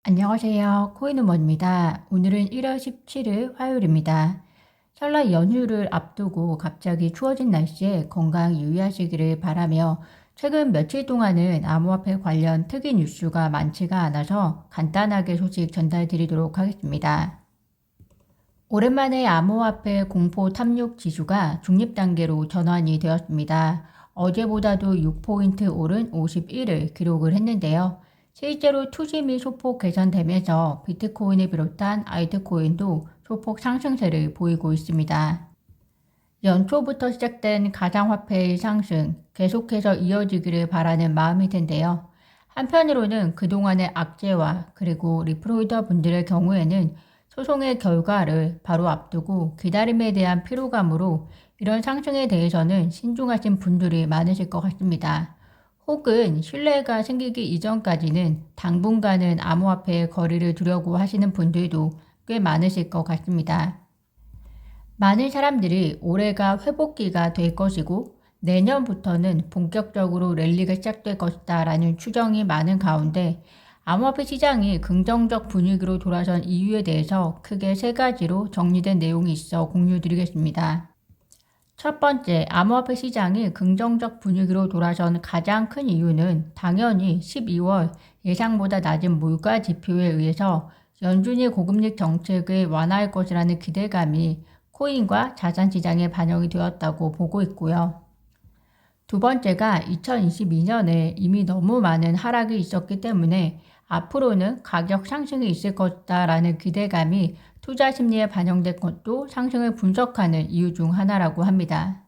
안녕하세요. 코인우먼입니다. 오늘은 1월 17일 화요일입니다. 설날 연휴를 앞두고 갑자기 추워진 날씨에 건강 유의하시기를 바라며 최근 며칠 동안은 암호화폐 관련 특이 뉴스가 많지가 않아서 간단하게 소식 전달드리도록 하겠습니다. 오랜만에 암호화폐 공포 탐욕 지수가 중립 단계로 전환이 되었습니다. 어제보다도 6포인트 오른 51을 기록을 했는데요. 실제로 투지 및 소폭 개선되면서 비트코인을 비롯한 알트코인도 소폭 상승세를 보이고 있습니다. 연초부터 시작된 가상화폐의 상승, 계속해서 이어지기를 바라는 마음일 텐데요. 한편으로는 그동안의 악재와 그리고 리플홀더 분들의 경우에는 소송의 결과를 바로 앞두고 기다림에 대한 피로감으로 이런 상승에 대해서는 신중하신 분들이 많으실 것 같습니다. 혹은 신뢰가 생기기 이전까지는 당분간은 암호화폐의 거리를 두려고 하시는 분들도 꽤 많으실 것 같습니다. 많은 사람들이 올해가 회복기가 될 것이고 내년부터는 본격적으로 랠리가 시작될 것이다 라는 추정이 많은 가운데 암호화폐 시장이 긍정적 분위기로 돌아선 이유에 대해서 크게 세 가지로 정리된 내용이 있어 공유드리겠습니다. 첫 번째, 암호화폐 시장이 긍정적 분위기로 돌아선 가장 큰 이유는 당연히 12월 예상보다 낮은 물가 지표에 의해서 연준이 고금리 정책을 완화할 것이라는 기대감이 코인과 자산시장에 반영이 되었다고 보고 있고요. 두 번째가 2022년에 이미 너무 많은 하락이 있었기 때문에 앞으로는 가격 상승이 있을 것이다라는 기대감이 투자 심리에 반영된 것도 상승을 분석하는 이유 중 하나라고 합니다.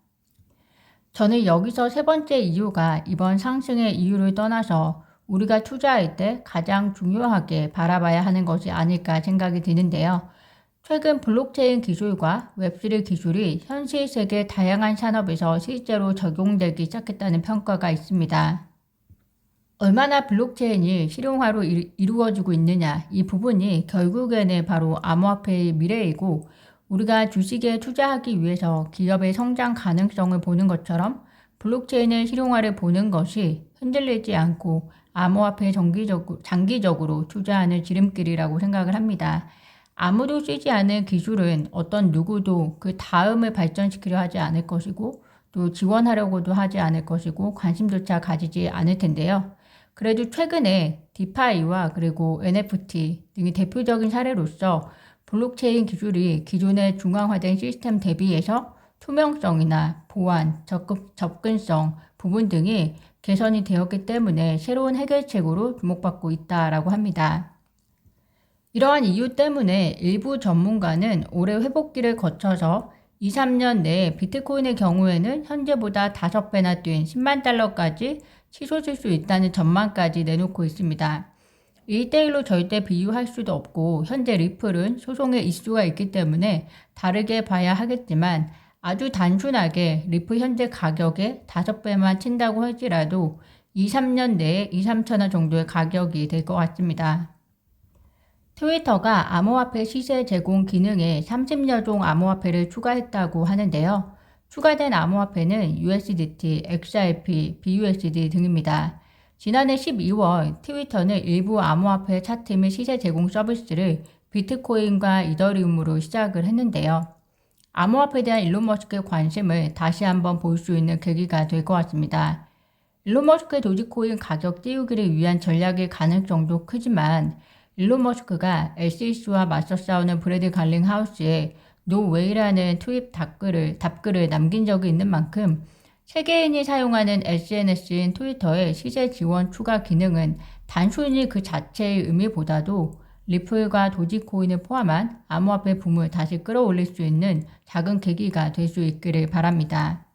저는 여기서 세 번째 이유가 이번 상승의 이유를 떠나서 우리가 투자할 때 가장 중요하게 바라봐야 하는 것이 아닐까 생각이 드는데요. 최근 블록체인 기술과 웹3 기술이 현실 세계 다양한 산업에서 실제로 적용되기 시작했다는 평가가 있습니다. 얼마나 블록체인이 실용화로 이루어지고 있느냐, 이 부분이 결국에는 바로 암호화폐의 미래이고 우리가 주식에 투자하기 위해서 기업의 성장 가능성을 보는 것처럼 블록체인의 실용화를 보는 것이 흔들리지 않고 암호화폐에 장기적으로 투자하는 지름길이라고 생각을 합니다. 아무도 쓰지 않은 기술은 어떤 누구도 그 다음을 발전시키려 하지 않을 것이고 또 지원하려고도 하지 않을 것이고 관심조차 가지지 않을 텐데요. 그래도 최근에 디파이와 그리고 NFT 등이 대표적인 사례로서 블록체인 기술이 기존의 중앙화된 시스템 대비해서 투명성이나 보안, 접근성 부분 등이 개선이 되었기 때문에 새로운 해결책으로 주목받고 있다라고 합니다. 이러한 이유 때문에 일부 전문가는 올해 회복기를 거쳐서 2, 3년 내에 비트코인의 경우에는 현재보다 5배나 뛴 10만 달러까지 치솟을 수 있다는 전망까지 내놓고 있습니다. 1대1로 절대 비유할 수도 없고 현재 리플은 소송의 이슈가 있기 때문에 다르게 봐야 하겠지만 아주 단순하게 리플 현재 가격의 5배만 친다고 할지라도 2, 3년 내에 2, 3천원 정도의 가격이 될 것 같습니다. 트위터가 암호화폐 시세 제공 기능에 30여 종 암호화폐를 추가했다고 하는데요. 추가된 암호화폐는 USDT, XRP, BUSD 등입니다. 지난해 12월 트위터는 일부 암호화폐 차트 및 시세 제공 서비스를 비트코인과 이더리움으로 시작을 했는데요. 암호화폐에 대한 일론 머스크의 관심을 다시 한번 볼 수 있는 계기가 될 것 같습니다. 일론 머스크의 도지코인 가격 띄우기를 위한 전략일 가능성도 크지만 일론 머스크가 SEC와 맞서 싸우는 브래드 갈링하우스에 노웨이라는 트윗 답글을 남긴 적이 있는 만큼 세계인이 사용하는 SNS인 트위터의 시세 지원 추가 기능은 단순히 그 자체의 의미보다도 리플과 도지코인을 포함한 암호화폐 붐을 다시 끌어올릴 수 있는 작은 계기가 될 수 있기를 바랍니다.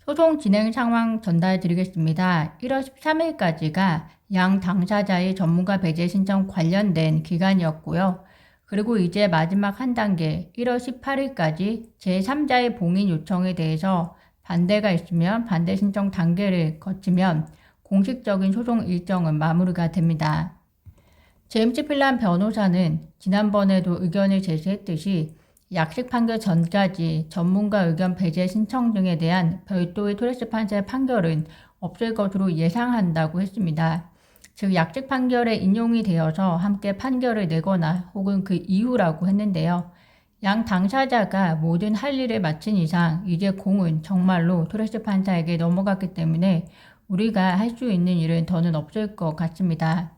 소송 진행 상황 전달드리겠습니다. 1월 13일까지가 양 당사자의 전문가 배제 신청 관련된 기간이었고요. 그리고 이제 마지막 한 단계 1월 18일까지 제3자의 봉인 요청에 대해서 반대가 있으면 반대 신청 단계를 거치면 공식적인 소송 일정은 마무리가 됩니다. 제임스 필란 변호사는 지난번에도 의견을 제시했듯이 약식 판결 전까지 전문가 의견 배제 신청 등에 대한 별도의 토레스 판사의 판결은 없을 것으로 예상한다고 했습니다. 즉 약식 판결에 인용이 되어서 함께 판결을 내거나 혹은 그 이후라고 했는데요. 양 당사자가 모든 할 일을 마친 이상 이제 공은 정말로 토레스 판사에게 넘어갔기 때문에 우리가 할 수 있는 일은 더는 없을 것 같습니다.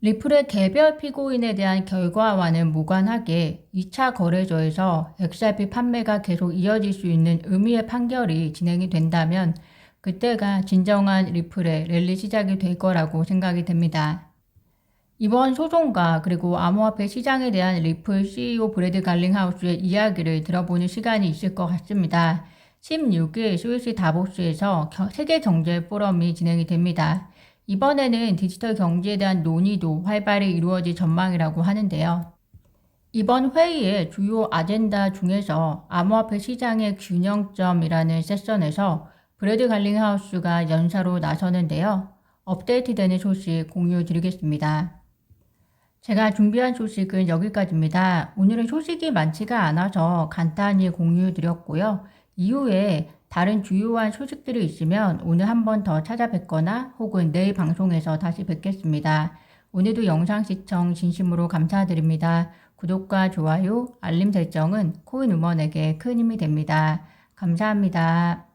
리플의 개별 피고인에 대한 결과와는 무관하게 2차 거래소에서 XRP 판매가 계속 이어질 수 있는 의미의 판결이 진행이 된다면 그때가 진정한 리플의 랠리 시작이 될 거라고 생각이 됩니다. 이번 소송과 그리고 암호화폐 시장에 대한 리플 CEO 브래드 갈링하우스의 이야기를 들어보는 시간이 있을 것 같습니다. 16일 스위스 다보스에서 세계 경제 포럼이 진행이 됩니다. 이번에는 디지털 경제에 대한 논의도 활발히 이루어질 전망이라고 하는데요. 이번 회의의 주요 아젠다 중에서 암호화폐 시장의 균형점이라는 세션에서 브래드 갈링하우스가 연사로 나서는데요. 업데이트되는 소식 공유 드리겠습니다. 제가 준비한 소식은 여기까지입니다. 오늘은 소식이 많지가 않아서 간단히 공유 드렸고요. 이후에 다른 주요한 소식들이 있으면 오늘 한 번 더 찾아뵙거나 혹은 내일 방송에서 다시 뵙겠습니다. 오늘도 영상 시청 진심으로 감사드립니다. 구독과 좋아요, 알림 설정은 코인 우먼에게 큰 힘이 됩니다. 감사합니다.